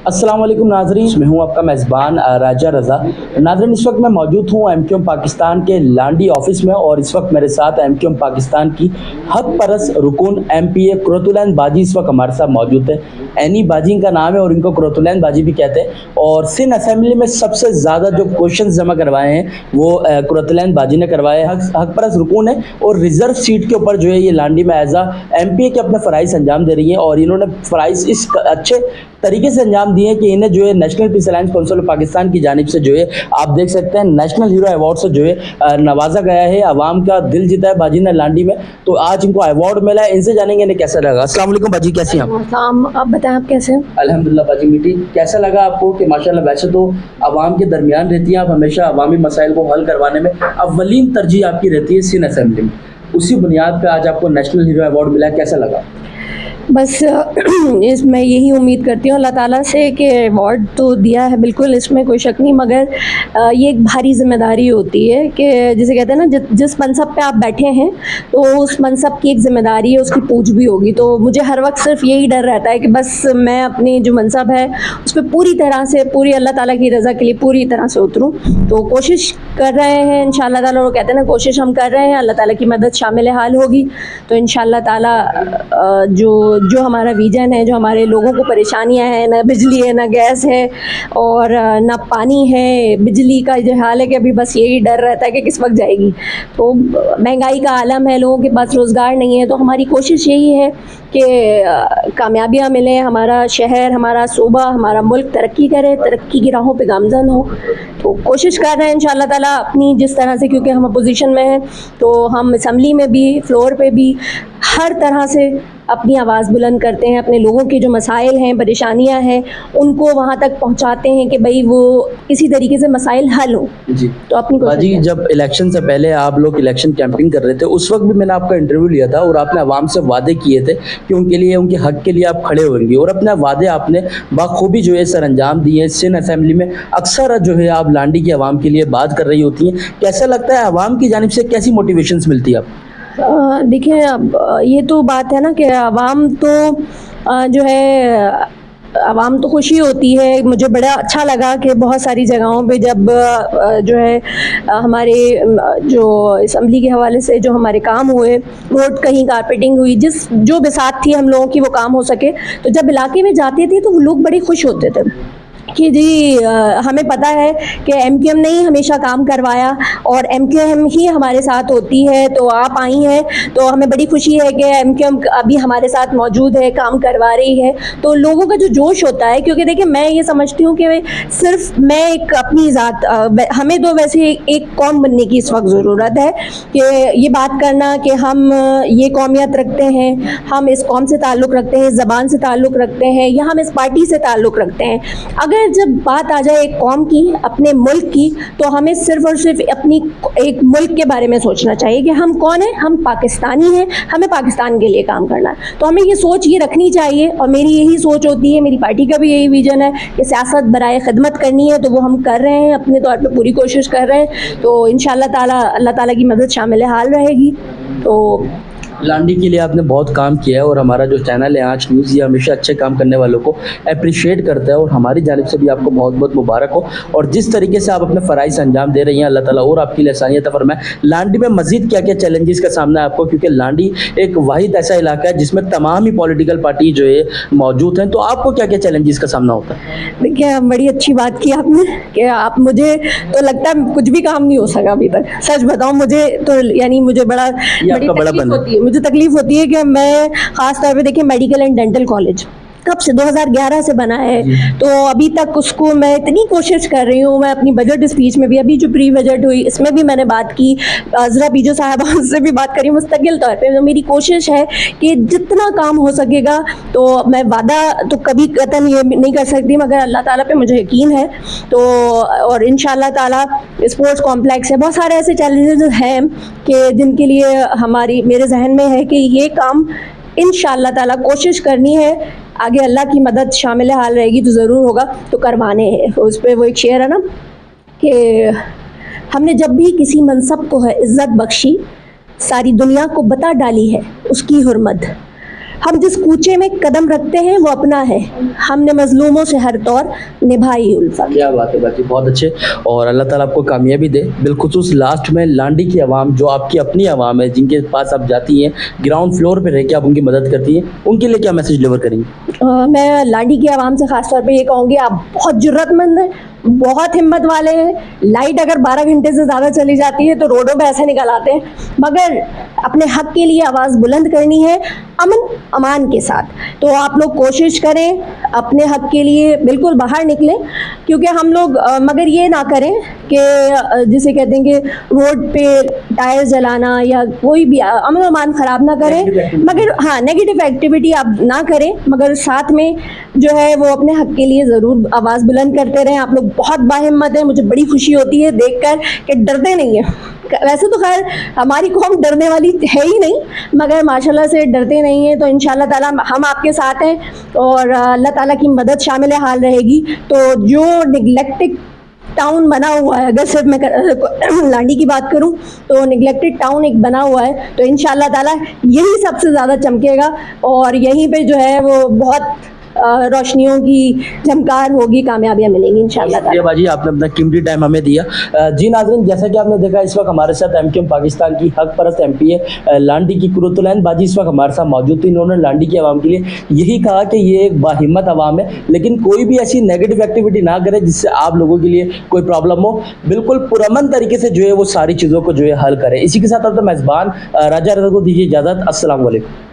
अस्सलाम वालेकुम नाजरीन, मैं हूं आपका मेज़बान राजा रज़ा। नाजरीन, इस वक्त मैं मौजूद हूं एमक्यूएम पाकिस्तान के लांडी ऑफिस में और इस वक्त मेरे साथ एमक्यूएम पाकिस्तान की हक परस रुकन एमपीए कुरतुलैन बाजी इस वक्त हमारे साथ मौजूद है। एनी बाजी इनका नाम है और इनको कुरतुलैन बाजी भी कहते हैं। और सिंध असेंबली में सबसे ज़्यादा जो क्वेश्चन जमा करवाए हैं वो कुरतुलैन बाजी ने करवाए। हक परस रुकन है और रिजर्व सीट के ऊपर जो है ये लांडी में एज एमपीए के अपने फ़राइज़ अंजाम दे रही हैं और इन्होंने फ़राइज़ इस अच्छे तरीके से अंजाम दिए कि इन्हें जो है national peace alliance council of Pakistan की जानिब से जो है आप देख सकते हैं नेशनल हीरो अवार्ड से जो है नवाजा गया है। अवाम का दिल जीता है बाजी ने लांडी में, तो आज इनको अवार्ड मिला है। इनसे जानेंगे इन्हें कैसा लगा। अस्सलाम वालेकुम बाजी, कैसी हैं आप? आप बताएं, आप कैसे हैं? अल्हम्दुलिल्लाह बाजी मीठी। कैसा लगा आपको कि माशाल्लाह वैसे तो अवाम के दरमियान रहती हैं आप, हमेशा अवामी मसाइल को हल करवाने में अव्वलीन तरजीह आपकी रहती है सिंध असेंबली में, उसी बुनियाद पर आज आपको नेशनल हीरो अवार्ड मिला है, कैसा लगा? बस मैं यही उम्मीद करती हूँ अल्लाह ताला से कि अवार्ड तो दिया है, बिल्कुल इसमें कोई शक नहीं, मगर ये एक भारी ज़िम्मेदारी होती है कि जिसे कहते हैं ना, जिस मनसब पे आप बैठे हैं तो उस मनसब की एक ज़िम्मेदारी है, उसकी पूछ भी होगी। तो मुझे हर वक्त सिर्फ यही डर रहता है कि बस मैं अपनी जो मनसब है उस पर पूरी तरह से, पूरी अल्लाह ताला की रज़ा के लिए पूरी तरह से उतरूँ। तो कोशिश कर रहे हैं इंशाअल्लाह ताला, वो कहते हैं ना कोशिश हम कर रहे हैं, अल्लाह ताला की मदद शामिल हाल होगी तो इंशाअल्लाह ताला जो हमारा विजन है, जो हमारे लोगों को परेशानियां हैं, ना बिजली है, ना गैस है और ना पानी है, बिजली का जो हाल है कि अभी बस यही डर रहता है कि किस वक्त जाएगी। तो महंगाई का आलम है, लोगों के पास रोज़गार नहीं है, तो हमारी कोशिश यही है कि कामयाबियाँ मिलें, हमारा शहर, हमारा सूबा, हमारा मुल्क तरक्की करे, तरक्की की राहों पे गामज़न हो। तो कोशिश कर रहे हैं इंशाअल्लाह ताला अपनी जिस तरह से, क्योंकि हम अपोजिशन में हैं तो हम असम्बली में भी, फ्लोर पे भी हर तरह से अपनी आवाज़ बुलंद करते हैं, अपने लोगों के जो मसाइल हैं, परेशानियां हैं, उनको वहाँ तक पहुँचाते हैं कि भाई वो इसी तरीके से मसाइल हल हों। जी तो अपनी बाजी, जब इलेक्शन से पहले आप लोग इलेक्शन कैंपिंग कर रहे थे उस वक्त भी मैंने आपका इंटरव्यू लिया था और आपने आवाम से वादे किए थे कि उनके लिए, उनके हक के लिए आप खड़े होंगे और अपने वादे आपने बाखूबी जो है सर अंजाम दिए। सिंध असेंबली में अक्सर जो है आप लांडी की आवाम के लिए बात कर रही होती हैं, कैसा लगता है आवाम की जानिब से कैसी मोटिवेशंस मिलती है आपको? देखिए, अब ये तो बात है ना कि आवाम तो जो है, आवाम तो खुशी होती है। मुझे बड़ा अच्छा लगा कि बहुत सारी जगहों पे जब जो है हमारे जो असम्बली के हवाले से जो हमारे काम हुए, रोड कहीं कारपेटिंग हुई, जो बिसात थी हम लोगों की वो काम हो सके, तो जब इलाके में जाते थे तो वो लोग बड़े खुश होते थे कि जी हमें पता है कि एमक्यूएम ने ही हमेशा काम करवाया और एमक्यूएम ही हमारे साथ होती है, तो आप आई हैं तो हमें बड़ी खुशी है कि एमक्यूएम अभी हमारे साथ मौजूद है, काम करवा रही है। तो लोगों का जो जोश होता है, क्योंकि देखिए मैं ये समझती हूँ कि सिर्फ मैं एक अपनी ज़ात, हमें तो वैसे एक कौम बनने की इस वक्त ज़रूरत है कि ये बात करना कि हम ये कौमियत रखते हैं, हम इस कौम से ताल्लुक़ रखते हैं, इस ज़बान से ताल्लुक़ रखते हैं, या हम इस पार्टी से ताल्लुक़ रखते हैं। अगर जब बात आ जाए एक कौम की, अपने मुल्क की, तो हमें सिर्फ और सिर्फ अपनी एक मुल्क के बारे में सोचना चाहिए कि हम कौन हैं, हम पाकिस्तानी हैं, हमें पाकिस्तान के लिए काम करना है। तो हमें ये सोच ये रखनी चाहिए और मेरी यही सोच होती है, मेरी पार्टी का भी यही विजन है कि सियासत बराए खिदमत करनी है, तो वो हम कर रहे हैं, अपने तौर पर पूरी कोशिश कर रहे हैं। तो इंशाअल्लाह ताला अल्लाह ताला की मदद शामिल हाल रहेगी। तो लांडी के लिए आपने बहुत काम किया है और हमारा जो चैनल है आज न्यूज़, ये हमेशा अच्छे काम करने वालों को अप्रिशिएट करता है और हमारी जानिब से भी आपको बहुत बहुत मुबारक हो। और जिस तरीके से आप अपने फ़राइज़ अंजाम दे रही हैं, अल्लाह ताला और आपके लिए आसानियत फरमाए। लांडी में मज़ीद क्या क्या चैलेंजेस का सामना है आपको, क्योंकि लांडी एक वाहिद ऐसा इलाका है जिसमें तमाम ही पॉलिटिकल पार्टी जो है मौजूद हैं, तो आपको क्या क्या चैलेंजेस का सामना होता है? देखिए, बड़ी अच्छी बात की आपने कि आप, मुझे तो लगता है कुछ भी काम नहीं हो सका अभी तक, सच बताऊं। मुझे तो यानी मुझे बड़ी तकलीफ होती है, मुझे तकलीफ होती है कि मैं ख़ास तौर पे, देखिए मेडिकल एंड डेंटल कॉलेज कब से 2011 से बना है, तो अभी तक उसको मैं इतनी कोशिश कर रही हूँ। मैं अपनी बजट स्पीच में भी, अभी जो प्री बजट हुई इसमें भी मैंने बात की, ज़रा पीजो साहब से भी बात करी मुस्तकिल तौर पे। तो मेरी कोशिश है कि जितना काम हो सकेगा, तो मैं वादा तो कभी कतई ये नहीं कर सकती, मगर अल्लाह ताला पे मुझे यकीन है। तो और इंशाअल्लाह ताला स्पोर्ट्स कॉम्प्लेक्स है, बहुत सारे ऐसे चैलेंजेस हैं कि जिनके लिए मेरे जहन में है कि ये काम इंशाअल्लाह ताला कोशिश करनी है, आगे अल्लाह की मदद शामिल हाल रहेगी तो ज़रूर होगा, तो करवाने हैं। उस पर वो एक शेर है ना कि हमने जब भी किसी मनसब को है इज़्ज़त बख्शी, सारी दुनिया को बता डाली है उसकी हुर्मत। हम जिस कूचे में कदम रखते हैं वो अपना है, हमने मजलूमों से हर तौर निभाई उल्फत। क्या बात है बाजी, बहुत अच्छे। और अल्लाह ताला आपको कामयाबी दे। बिलखुसूस लास्ट में लांडी की आवाम, जो आपकी अपनी आवाम है, जिनके पास आप जाती हैं, ग्राउंड फ्लोर पे रह के आप उनकी मदद करती हैं, उनके लिए क्या मैसेज डिलीवर करेंगे? मैं लाडी की आवाम से ख़ास तौर पे ये कहूँगी, आप बहुत जुर्रतमंद हैं, बहुत हिम्मत वाले हैं। लाइट अगर 12 घंटे से ज़्यादा चली जाती है तो रोडों पे ऐसे निकल आते हैं, मगर अपने हक़ के लिए आवाज़ बुलंद करनी है अमन अमान के साथ। तो आप लोग कोशिश करें, अपने हक़ के लिए बिल्कुल बाहर निकलें, क्योंकि हम लोग मगर ये ना करें कि जिसे कहते हैं कि रोड पे टायर जलाना या कोई भी अमन अमान ख़राब ना करें, मगर हाँ नेगेटिव एक्टिविटी आप ना करें, मगर साथ में जो है वो अपने हक़ के लिए ज़रूर आवाज़ बुलंद करते रहें। आप लोग बहुत बाहिम्मत हैं, मुझे बड़ी खुशी होती है देखकर कि डरते नहीं हैं। वैसे तो खैर हमारी कौम डरने वाली है ही नहीं, मगर माशाल्लाह से डरते नहीं हैं। तो इंशाअल्लाह ताला हम आपके साथ हैं और अल्लाह ताला की मदद शामिल हाल रहेगी। तो जो निगलेक्टेड टाउन बना हुआ है, अगर सिर्फ मैं लांडी की बात करूं तो निगलेक्टेड टाउन एक बना हुआ है, तो इंशाअल्लाह ताला यही सबसे ज़्यादा चमकेगा और यहीं पे जो है वो बहुत रोशनियों की झमकार होगी, कामयाबियाँ मिलेंगी इंशाअल्लाह ताला। बाजी, आपने अपना कीमती टाइम हमें दिया। जी नाज़रीन, जैसा कि आपने देखा, इस वक्त हमारे साथ एमक्यूएम पाकिस्तान की हक परस्त एमपीए लांडी की कुर्रतुल-ऐन बाजी इस वक्त हमारे साथ मौजूद थी। इन्होंने लांडी की आवाम के लिए यही कहा कि ये एक बाहिम्मत आवाम है, लेकिन कोई भी ऐसी नेगेटिव एक्टिविटी ना करे जिससे आप लोगों के लिए कोई प्रॉब्लम हो। बिल्कुल पुरअमन तरीके से जो है वो सारी चीज़ों को जो है हल करे। इसी के साथ अपना मेज़बान राजा रज़ा को दीजिए इजाज़त। अस्सलाम वालेकुम।